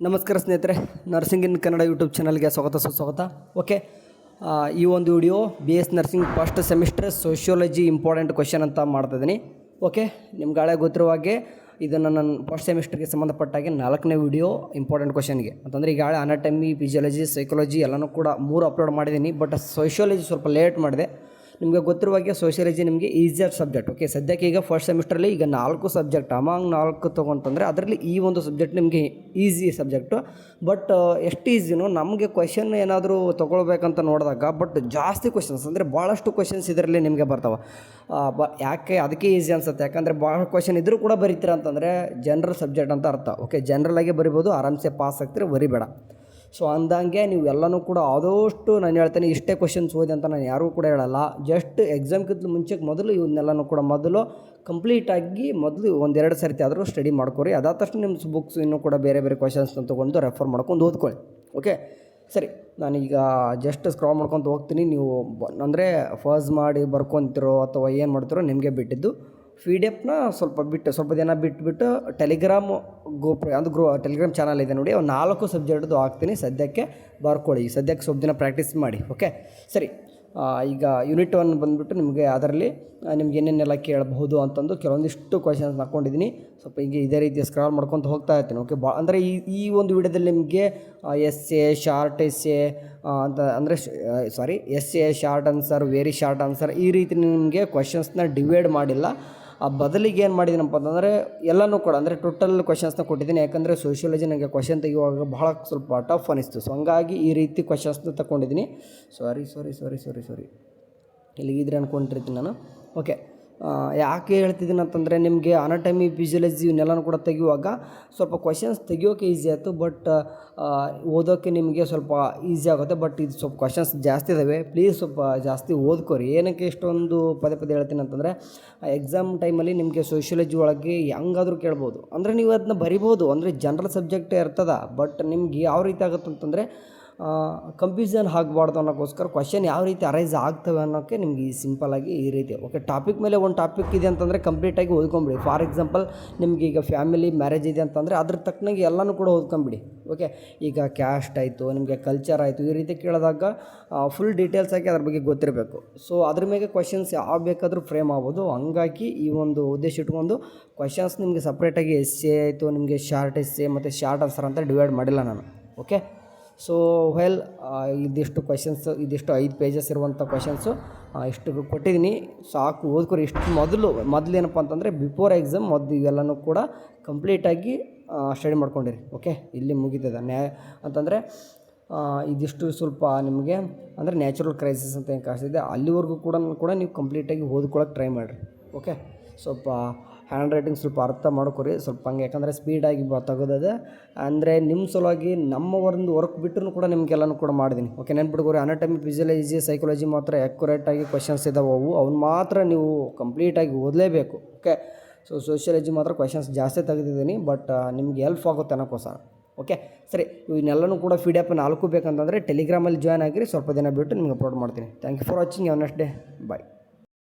ನಮಸ್ಕಾರ ಸ್ನೇಹಿತರೆ, ನರ್ಸಿಂಗ್ ಇನ್ ಕನ್ನಡ ಯೂಟ್ಯೂಬ್ ಚಾನಲ್ಗೆ ಸುಸ್ವಾಗತ. ಓಕೆ, ಈ ಒಂದು video BS nursing first semester sociology important question ಅಂತ ಮಾಡ್ತಾಯಿದ್ದೀನಿ. ಓಕೆ, ನಿಮ್ಗೆ ಹಳೆ ಗೊತ್ತಿರುವ ಹಾಗೆ ಇದನ್ನು ನಾನು ಫಸ್ಟ್ ಸೆಮಿಸ್ಟರ್ಗೆ ಸಂಬಂಧಪಟ್ಟಾಗೆ 4ನೇ ವಿಡಿಯೋ ಇಂಪಾರ್ಟೆಂಟ್ ಕ್ವೆಶನ್ಗೆ ಅಂತಂದರೆ ಈಗ ಹಳೆ ಅನಾಟಮಿ, ಫಿಸಿಯಾಲಜಿ, ಸೈಕಾಲಜಿ ಎಲ್ಲನೂ ಕೂಡ 3 ಅಪ್ಲೋಡ್ ಮಾಡಿದ್ದೀನಿ. ಬಟ್ ಸೋಷಿಯಾಲಜಿ ಸ್ವಲ್ಪ ಲೇಟ್ ಮಾಡಿದೆ. ನಿಮಗೆ ಗೊತ್ತಿರುವಾಗೆ ಸೋಷಿಯಾಲಜಿ ನಿಮಗೆ ಈಸಿಯರ್ ಸಬ್ಜೆಕ್ಟ್. ಓಕೆ, ಸದ್ಯಕ್ಕೆ ಈಗ ಫಸ್ಟ್ ಸೆಮಿಸ್ಟ್ರಲ್ಲಿ ಈಗ 4 ಸಬ್ಜೆಕ್ಟ್ ಅಮಾಂಗ್ 4 ತೊಗೊಂತಂದರೆ ಅದರಲ್ಲಿ ಈ ಒಂದು ಸಬ್ಜೆಕ್ಟ್ ನಿಮಗೆ ಈಸಿ ಸಬ್ಜೆಕ್ಟು. ಬಟ್ ಎಷ್ಟು ಈಸಿನೋ ನಮಗೆ ಕ್ವೆಶನ್ ಏನಾದರೂ ತೊಗೊಳ್ಬೇಕಂತ ನೋಡಿದಾಗ ಬಟ್ ಜಾಸ್ತಿ ಕ್ವೆಶನ್ಸ್ ಅಂದರೆ ಭಾಳಷ್ಟು ಕ್ವೆಶನ್ಸ್ ಇದರಲ್ಲಿ ನಿಮಗೆ ಬರ್ತಾವೆ. ಯಾಕೆ ಅದಕ್ಕೆ ಈಸಿ ಅನ್ಸುತ್ತೆ, ಯಾಕಂದರೆ ಭಾಳ ಕ್ವೆಶನ್ ಇದ್ದರೂ ಕೂಡ ಬರೀತೀರ ಅಂತಂದರೆ ಜನರಲ್ ಸಬ್ಜೆಕ್ಟ್ ಅಂತ ಅರ್ಥ. ಓಕೆ, ಜನರಲಾಗೆ ಬರಿಬೋದು, ಆರಾಮ್ಸೆ ಪಾಸ್ ಆಗ್ತೀರಿ, ಬರಿಬೇಡ. ಸೊ ಅಂದಂಗೆ ನೀವು ಎಲ್ಲನೂ ಕೂಡ ಆದಷ್ಟು ನಾನು ಹೇಳ್ತೇನೆ, ಇಷ್ಟೇ ಕ್ವೆಶನ್ಸ್ ಓದಿ ಅಂತ ನಾನು ಯಾರೂ ಕೂಡ ಹೇಳಲ್ಲ. ಜಸ್ಟ್ ಎಕ್ಸಾಮ್ಗಿಂತ ಮುಂಚೆಗೆ ಮೊದಲು ಇವನ್ನೆಲ್ಲನೂ ಕೂಡ ಮೊದಲು ಕಂಪ್ಲೀಟಾಗಿ ಮೊದಲು 1-2 ಸರ್ತಿ ಆದರೂ ಸ್ಟಡಿ ಮಾಡ್ಕೊರಿ. ಅದಾದ ತಕ್ಷಣ ನಿಮ್ಮ ಬುಕ್ಸ್ ಇನ್ನೂ ಕೂಡ ಬೇರೆ ಬೇರೆ ಕ್ವೆಶನ್ಸ್ನ ತೊಗೊಂಡು ರೆಫರ್ ಮಾಡ್ಕೊಂಡು ಓದ್ಕೊಳ್ಳಿ. ಓಕೆ, ಸರಿ, ನಾನೀಗ ಜಸ್ಟ್ ಸ್ಕ್ರಾಲ್ ಮಾಡ್ಕೊತ ಹೋಗ್ತೀನಿ. ನೀವು ಅಂದರೆ ಫಾಸ್ ಮಾಡಿ ಬರ್ಕೊತಿರೋ ಅಥವಾ ಏನು ಮಾಡ್ತಿರೋ ನಿಮಗೆ ಬಿಟ್ಟಿದ್ದು. PDF ಸ್ವಲ್ಪ ದಿನ ಬಿಟ್ಬಿಟ್ಟು ಟೆಲಿಗ್ರಾಮ್ ಟೆಲಿಗ್ರಾಮ್ ಚಾನಲ್ ಇದೆ ನೋಡಿ, 4 ಸಬ್ಜೆಕ್ಟ್ದು ಹಾಕ್ತೀನಿ. ಸದ್ಯಕ್ಕೆ ಬರ್ಕೊಳ್ಳಿ, ಸದ್ಯಕ್ಕೆ ಸ್ವಲ್ಪ ದಿನ ಪ್ರಾಕ್ಟೀಸ್ ಮಾಡಿ. ಓಕೆ, ಸರಿ, ಈಗ ಯೂನಿಟ್ 1 ಬಂದುಬಿಟ್ಟು ನಿಮಗೆ ಅದರಲ್ಲಿ ನಿಮ್ಗೆ ಏನೇನೆಲ್ಲ ಕೇಳಬಹುದು ಅಂತಂದು ಕೆಲವೊಂದಿಷ್ಟು ಕ್ವೆಶನ್ಸ್ ಹಾಕ್ಕೊಂಡಿದ್ದೀನಿ. ಸ್ವಲ್ಪ ಹಿಂಗೆ ಇದೇ ರೀತಿ ಸ್ಕ್ರಾಲ್ ಮಾಡ್ಕೊತ ಹೋಗ್ತಾ ಇರ್ತೀನಿ. ಓಕೆ, ಅಂದರೆ ಈ ಒಂದು ವಿಡಿಯೋದಲ್ಲಿ ನಿಮಗೆ ಎಸ್ಸೆ, ಶಾರ್ಟ್ ಎಸ್ಸೆ ಅಂತ ಅಂದರೆ essay, short answer, very short answer, ಈ ರೀತಿ ನಿಮಗೆ ಕ್ವೆಶನ್ಸ್ನ ಡಿವೈಡ್ ಮಾಡಿಲ್ಲ. ಆ ಬದಲಿಗೆ ಏನು ಮಾಡಿದ್ದೀನಪ್ಪ ಅಂತಂದರೆ ಎಲ್ಲನೂ ಕೂಡ ಅಂದರೆ ಟೋಟಲ್ ಕ್ವೆಶನ್ಸ್ನ ಕೊಟ್ಟಿದ್ದೀನಿ. ಯಾಕಂದರೆ ಸೋಷಿಯಾಲಜಿ ನನಗೆ ಕ್ವೆಶನ್ ತೆಗೆಯುವಾಗ ಬಹಳ ಸ್ವಲ್ಪ ಟಫ್ ಅನಿಸ್ತು. ಸೊ ಹಂಗಾಗಿ ಈ ರೀತಿ ಕ್ವೆಶನ್ಸ್ನ ತಗೊಂಡಿದ್ದೀನಿ. ಸಾರಿ ಇಲ್ಲಿಗಿದ್ರೆ ಅಂದ್ಕೊಂಡಿರ್ತೀನಿ ನಾನು. ಓಕೆ, ಯಾಕೆ ಹೇಳ್ತಿದ್ದೀನಿ ಅಂತಂದರೆ ನಿಮಗೆ ಅನಾಟಮಿ, ಫಿಸಿಯಾಲಜಿ ಇವನ್ನೆಲ್ಲನೂ ಕೂಡ ತೆಗೆಯುವಾಗ ಸ್ವಲ್ಪ ಕ್ವೆಶನ್ಸ್ ತೆಗಿಯೋಕೆ ಈಸಿ ಆಯಿತು. ಬಟ್ ಓದೋಕ್ಕೆ ನಿಮಗೆ ಸ್ವಲ್ಪ ಈಸಿ ಆಗುತ್ತೆ. ಬಟ್ ಇದು ಸ್ವಲ್ಪ ಕ್ವೆಶನ್ಸ್ ಜಾಸ್ತಿ ಇದ್ದಾವೆ. ಪ್ಲೀಸ್ ಸ್ವಲ್ಪ ಜಾಸ್ತಿ ಓದ್ಕೊರಿ. ಏನಕ್ಕೆ ಇಷ್ಟೊಂದು ಪದೇ ಹೇಳ್ತೀನಿ ಅಂತಂದರೆ ಎಕ್ಸಾಮ್ ಟೈಮಲ್ಲಿ ನಿಮಗೆ ಸೋಷಿಯಾಲಜಿ ಒಳಗೆ ಹೆಂಗಾದರೂ ಕೇಳ್ಬೋದು. ಅಂದರೆ ನೀವು ಅದನ್ನ ಬರಿಬೋದು, ಅಂದರೆ ಜನರಲ್ ಸಬ್ಜೆಕ್ಟೇ ಇರ್ತದೆ. ಬಟ್ ನಿಮ್ಗೆ ಯಾವ ರೀತಿ ಆಗುತ್ತೆ ಅಂತಂದರೆ ಕನ್ಫ್ಯೂಷನ್ ಆಗಬಾರ್ದು ಅನ್ನೋಕ್ಕೋಸ್ಕರ ಕ್ವೆಶನ್ ಯಾವ ರೀತಿ ಅರೈಸ್ ಆಗ್ತವೆ ಅನ್ನೋಕ್ಕೆ ನಿಮ್ಗೆ ಈ ಸಿಂಪಲಾಗಿ ಈ ರೀತಿ. ಓಕೆ, ಟಾಪಿಕ್ ಮೇಲೆ ಒಂದು ಟಾಪಿಕ್ ಇದೆ ಅಂತಂದರೆ ಕಂಪ್ಲೀಟಾಗಿ ಓದ್ಕೊಂಬಿಡಿ. ಫಾರ್ ಎಕ್ಸಾಂಪಲ್ ನಿಮ್ಗೆ ಈಗ ಫ್ಯಾಮಿಲಿ ಮ್ಯಾರೇಜ್ ಇದೆ ಅಂತಂದರೆ ಅದ್ರ ತಕ್ಕನಾಗಿ ಎಲ್ಲನೂ ಕೂಡ ಓದ್ಕೊಂಬಿಡಿ. ಓಕೆ, ಈಗ ಕ್ಯಾಸ್ಟ್ ಆಯಿತು, ನಿಮಗೆ ಕಲ್ಚರ್ ಆಯಿತು, ಈ ರೀತಿ ಕೇಳಿದಾಗ ಫುಲ್ ಡೀಟೇಲ್ಸ್ ಆಗಿ ಅದ್ರ ಬಗ್ಗೆ ಗೊತ್ತಿರಬೇಕು. ಸೊ ಅದ್ರ ಮೇಲೆ ಕ್ವೆಶನ್ಸ್ ಯಾವ ಬೇಕಾದರೂ ಫ್ರೇಮ್ ಆಗ್ಬೋದು. ಹಂಗಾಗಿ ಈ ಒಂದು ಉದ್ದೇಶ ಇಟ್ಕೊಂಡು ಕ್ವೆಶನ್ಸ್ ನಿಮಗೆ ಸಪ್ರೇಟಾಗಿ ಎಸ್ಸೆ ಆಯಿತು, ನಿಮಗೆ ಶಾರ್ಟ್ ಎಸ್ಸೆ ಮತ್ತು ಶಾರ್ಟ್ ಆನ್ಸರ್ ಅಂತ ಡಿವೈಡ್ ಮಾಡಿಲ್ಲ ನಾನು. ಓಕೆ, ಸೊ ಇದಿಷ್ಟು ಕ್ವೆಶನ್ಸ್, ಇದಿಷ್ಟು 5 ಪೇಜಸ್ ಇರುವಂಥ ಕ್ವೆಶನ್ಸು ಇಷ್ಟು ಕೊಟ್ಟಿದ್ದೀನಿ. ಸಾಕು, ಓದ್ಕೊರಿ. ಇಷ್ಟು ಮೊದಲು ಏನಪ್ಪ ಅಂತಂದರೆ ಬಿಫೋರ್ ಎಕ್ಸಾಮ್ ಇವೆಲ್ಲನೂ ಕೂಡ ಕಂಪ್ಲೀಟಾಗಿ ಸ್ಟಡಿ ಮಾಡ್ಕೊಂಡಿರಿ. ಓಕೆ, ಇಲ್ಲಿ ಮುಗಿತದೆ ಅಂತಂದರೆ ಇದಿಷ್ಟು ಸ್ವಲ್ಪ ನಿಮಗೆ ಅಂದರೆ ನ್ಯಾಚುರಲ್ ಕ್ರೈಸಿಸ್ ಅಂತ ಏನು ಕಾಣಿಸ್ತಿದೆ ಅಲ್ಲಿವರೆಗೂ ಕೂಡ ನೀವು ಕಂಪ್ಲೀಟಾಗಿ ಓದ್ಕೊಳ್ಳೋಕೆ ಟ್ರೈ ಮಾಡಿರಿ. ಓಕೆ, ಸ್ವಲ್ಪ ಹ್ಯಾಂಡ್ ರೈಟಿಂಗ್ ಸ್ವಲ್ಪ ಅರ್ಥ ಮಾಡ್ಕೊರಿ ಸ್ವಲ್ಪ ಹಂಗೆ, ಯಾಕಂದರೆ ಸ್ಪೀಡಾಗಿ ತೆಗೆದದೆ ಅಂದರೆ ನಿಮ್ಮ ಸಲುವಾಗಿ ನಮ್ಮ ಒಂದು ವರ್ಕ್ ಬಿಟ್ಟರು ಕೂಡ ನಿಮಗೆಲ್ಲನೂ ಕೂಡ ಮಾಡಿದ್ದೀನಿ. ಓಕೆ, ನೆನ್ಪಿಟ್ಕೊರಿ. ಅನಾಟಮಿ, ಫಿಸಿಯಾಲಜಿ, ಸೈಕಾಲಜಿ ಮಾತ್ರ ಆ್ಯಕ್ಯುರೇಟಾಗಿ ಕ್ವೆಶನ್ಸ್ ಇದ್ದಾವೆ. ಅವ್ನು ಮಾತ್ರ ನೀವು ಕಂಪ್ಲೀಟಾಗಿ ಓದಲೇಬೇಕು. ಓಕೆ, ಸೊ ಸೋಷಿಯಾಲಜಿ ಮಾತ್ರ ಕ್ವೆಶನ್ಸ್ ಜಾಸ್ತಿ ತೆಗೆದಿದ್ದೀನಿ. ಬಟ್ ನಿಮ್ಗೆ ಹೆಲ್ಪ್ ಆಗುತ್ತೆ ಅನ್ನೋಕ್ಕೋಸ್ಕರ. ಓಕೆ, ಸರಿ, ಇವನ್ನೆಲ್ಲನೂ ಕೂಡ PDF 4 ಬೇಕಂತಂದರೆ ಟೆಲಿಗ್ರಾಮಲ್ಲಿ ಜಾಯ್ನ್ ಆಗಿರಿ. ಸ್ವಲ್ಪ ದಿನ ಬಿಟ್ಟು ನಿಮ್ಗೆ ಅಪ್ಲೋಡ್ ಮಾಡ್ತೀನಿ. Thank you for watching. Have a nice day. Bye.